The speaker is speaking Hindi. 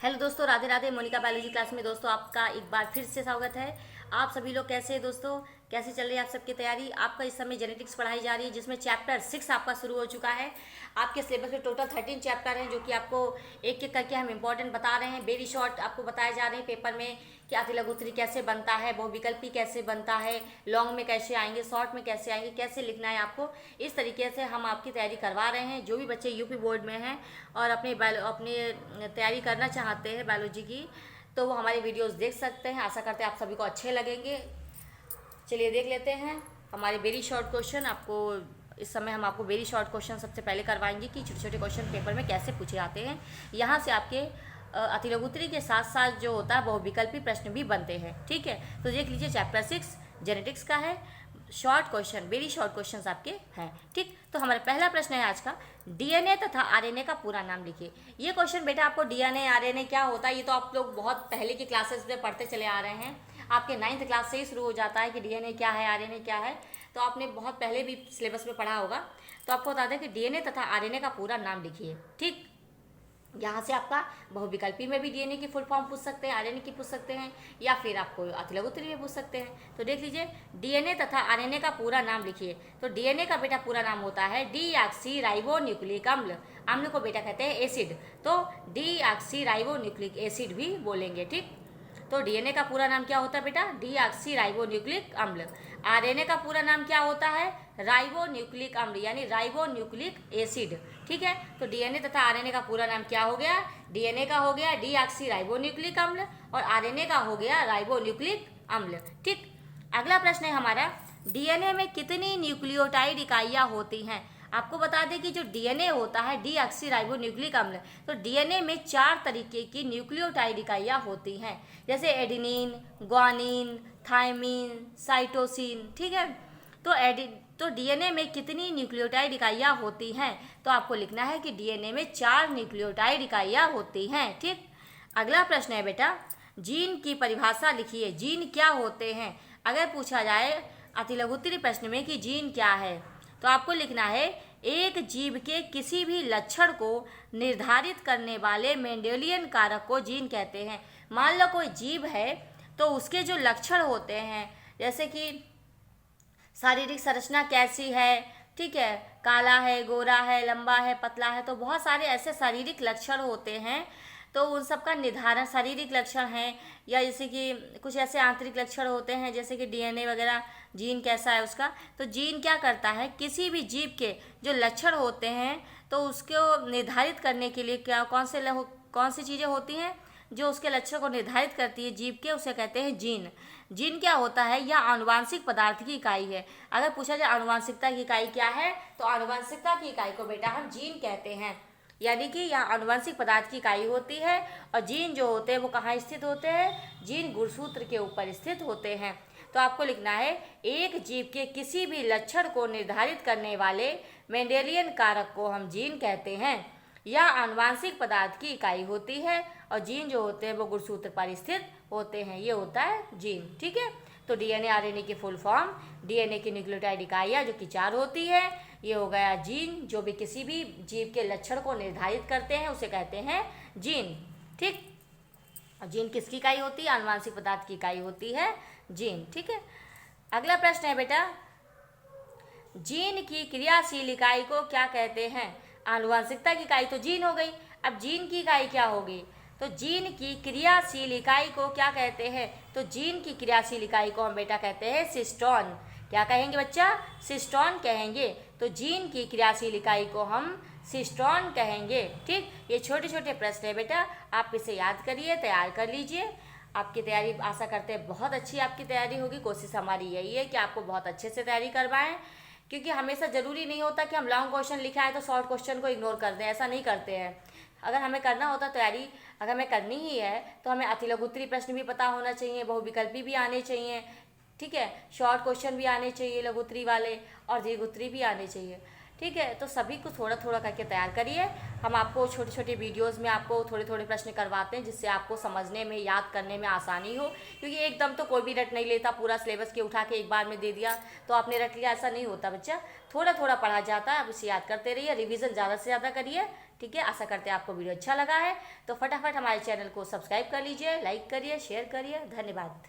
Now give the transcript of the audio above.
हेलो दोस्तों, राधे राधे। मोनिका बायोलॉजी क्लास में दोस्तों आपका एक बार फिर से स्वागत है। आप सभी लोग कैसे हैं दोस्तों? कैसे चल रही है आप सबकी तैयारी? आपका इस समय जेनेटिक्स पढ़ाई जा रही है, जिसमें चैप्टर 6 आपका शुरू हो चुका है। आपके सिलेबस में टोटल 13 चैप्टर हैं, जो कि आपको एक एक करके हम इंपॉर्टेंट बता रहे हैं। वेरी शॉर्ट आपको बताए जा रहे हैं पेपर में कि अति लघु उत्तरी कैसे बनता है, बहुविकल्पी कैसे बनता है, लॉन्ग में कैसे आएंगे, शॉर्ट में कैसे आएंगे, कैसे लिखना है आपको। इस तरीके से हम आपकी तैयारी करवा रहे हैं। जो भी बच्चे यूपी बोर्ड में हैं और अपनी तैयारी करना चाहते हैं बायोलॉजी की, तो वो हमारी वीडियोस देख सकते हैं। आशा करते हैं आप सभी को अच्छे लगेंगे। चलिए देख लेते हैं हमारे वेरी शॉर्ट क्वेश्चन। आपको इस समय हम आपको वेरी शॉर्ट क्वेश्चन सबसे पहले करवाएंगे कि छोटे छोटे क्वेश्चन पेपर में कैसे पूछे जाते हैं। यहाँ से आपके अति लघु उत्तरी के साथ साथ जो होता है बहुविकल्पी प्रश्न भी बनते हैं। ठीक है, तो देख लीजिए चैप्टर 6 जेनेटिक्स का है। Short question, very short questions आपके हैं। ठीक, तो हमारा पहला प्रश्न है आज का, डीएनए तथा आरएनए का पूरा नाम लिखिए। ये क्वेश्चन बेटा आपको डीएनए आरएनए क्या होता है ये तो आप लोग बहुत पहले की क्लासेस में पढ़ते चले आ रहे हैं। आपके 9th क्लास से ही शुरू हो जाता है कि डीएनए क्या है, आरएनए क्या है। तो आपने बहुत पहले भी सिलेबस में पढ़ा होगा। तो आपको बता दें कि डीएनए तथा आरएनए का पूरा नाम लिखिए। ठीक, यहाँ से आपका बहुविकल्पी में भी डीएनए की फुल फॉर्म पूछ सकते हैं, आरएनए की पूछ सकते हैं, या फिर आपको अति लघु उत्तरी में पूछ सकते हैं। तो देख लीजिए, डीएनए तथा आरएनए का पूरा नाम लिखिए। तो डीएनए का बेटा पूरा नाम होता है डीऑक्सी राइबो न्यूक्लिक अम्ल। अम्ल को बेटा कहते हैं एसिड, तो डीऑक्सी राइबो न्यूक्लिक एसिड भी बोलेंगे। ठीक, तो डीएनए का पूरा नाम क्या होता है बेटा? डीऑक्सी राइबो न्यूक्लिक अम्ल। आरएनए का पूरा नाम क्या होता है? राइबो न्यूक्लिक अम्ल, यानी राइबो न्यूक्लिक एसिड। ठीक है, तो डीएनए तथा आरएनए का पूरा नाम क्या हो गया? डीएनए का हो गया डीऑक्सी राइबो न्यूक्लिक अम्ल और आरएनए का हो गया राइबो न्यूक्लिक अम्ल। ठीक, अगला प्रश्न है हमारा, डीएनए में कितनी न्यूक्लियोटाइड इकाइयाँ होती हैं? आपको बता दें कि जो डीएनए होता है डीऑक्सी राइबो न्यूक्लिक अम्ल, तो डीएनए में 4 तरीके की न्यूक्लियोटाइड इकाइयाँ होती हैं, जैसे एडेनिन, ग्वानिन, थायमिन, साइटोसिन। ठीक है, तो डीएनए में कितनी न्यूक्लियोटाइड इकाइयाँ होती हैं? तो आपको लिखना है कि डीएनए में 4 न्यूक्लियोटाइड इकाइयाँ होती हैं। ठीक, अगला प्रश्न है बेटा, जीन की परिभाषा लिखिए। जीन क्या होते हैं? अगर पूछा जाए अति लघु उत्तरी प्रश्न में कि जीन क्या है, तो आपको लिखना है एक जीव के किसी भी लक्षण को निर्धारित करने वाले मेंडेलियन कारक को जीन कहते हैं। मान लो कोई जीव है, तो उसके जो लक्षण होते हैं, जैसे कि शारीरिक संरचना कैसी है, ठीक है, काला है, गोरा है, लंबा है, पतला है, तो बहुत सारे ऐसे शारीरिक लक्षण होते हैं। तो उन सब का निर्धारण शारीरिक लक्षण हैं, या जैसे कि कुछ ऐसे आंतरिक लक्षण होते हैं जैसे कि डीएनए वगैरह, जीन कैसा है उसका। तो जीन क्या करता है, किसी भी जीव के जो लक्षण होते हैं तो उसको निर्धारित करने के लिए कौन सी चीज़ें होती हैं जो उसके लक्षण को निर्धारित करती है जीव के, उसे कहते हैं जीन। जीन क्या होता है? यह आनुवांशिक पदार्थ की इकाई है। अगर पूछा जाए आनुवांशिकता की इकाई क्या है, तो आनुवांशिकता की इकाई को बेटा हम जीन कहते हैं। यानी कि यह आनुवांशिक पदार्थ की इकाई होती है। और जीन जो होते हैं वो कहाँ स्थित होते हैं? जीन गुणसूत्र के ऊपर स्थित होते हैं। तो आपको लिखना है एक जीव के किसी भी लक्षण को निर्धारित करने वाले मेंडेलियन कारक को हम जीन कहते हैं। यह आनुवांशिक पदार्थ की इकाई होती है और जीन जो होते हैं वो गुणसूत्र पर स्थित होते हैं। ये होता है जीन। ठीक है, तो डीएनए आरएनए की फुल फॉर्म, डीएनए की न्यूक्लियोटाइड इकाइयाँ जो कि 4 होती है, ये हो गया जीन। जो भी किसी भी जीव के लक्षण को निर्धारित करते हैं उसे कहते हैं जीन। ठीक, और जीन किसकी इकाई होती है? आनुवांशिक पदार्थ की इकाई होती है जीन। ठीक है, अगला प्रश्न है बेटा, जीन की क्रियाशील इकाई को क्या कहते हैं? आनुवांशिकता की इकाई तो जीन हो गई, अब जीन की इकाई क्या होगी? तो जीन की क्रियाशील इकाई को क्या कहते हैं? तो जीन की क्रियाशील इकाई को हम बेटा कहते हैं सिस्टोन। क्या कहेंगे बच्चा? सिस्टोन कहेंगे। तो जीन की क्रियाशील इकाई को हम सिस्टोन कहेंगे। ठीक, ये छोटे छोटे प्रश्न है बेटा, आप इसे याद करिए, तैयार कर लीजिए। आपकी तैयारी आशा करते हैं बहुत अच्छी आपकी तैयारी होगी। कोशिश हमारी यही है कि आपको बहुत अच्छे से तैयारी करवाएं, क्योंकि हमेशा ज़रूरी नहीं होता कि हम लॉन्ग क्वेश्चन लिखा है तो शॉर्ट क्वेश्चन को इग्नोर कर दें। ऐसा नहीं करते हैं। अगर हमें करना होता तैयारी, अगर हमें करनी ही है तो हमें अति लघु उत्तरी प्रश्न भी पता होना चाहिए, बहुविकल्पी भी आने चाहिए, ठीक है, शॉर्ट क्वेश्चन भी आने चाहिए लघु उत्तरी वाले, और दीर्घ उत्तरी भी आने चाहिए। ठीक है, तो सभी को थोड़ा थोड़ा करके तैयार करिए। हम आपको छोटे छोटे वीडियोस में आपको थोड़े थोड़े प्रश्न करवाते हैं, जिससे आपको समझने में, याद करने में आसानी हो। क्योंकि एकदम तो कोई भी रट नहीं लेता, पूरा सिलेबस के उठा के एक बार में दे दिया तो आपने रट लिया, ऐसा नहीं होता बच्चा। थोड़ा थोड़ा पढ़ा जाता है, आप इसे याद करते रहिए, रिवीजन ज़्यादा से ज़्यादा करिए। ठीक है, आशा करते हैं आपको वीडियो अच्छा लगा है। तो फटाफट हमारे चैनल को सब्सक्राइब कर लीजिए, लाइक करिए, शेयर करिए। धन्यवाद।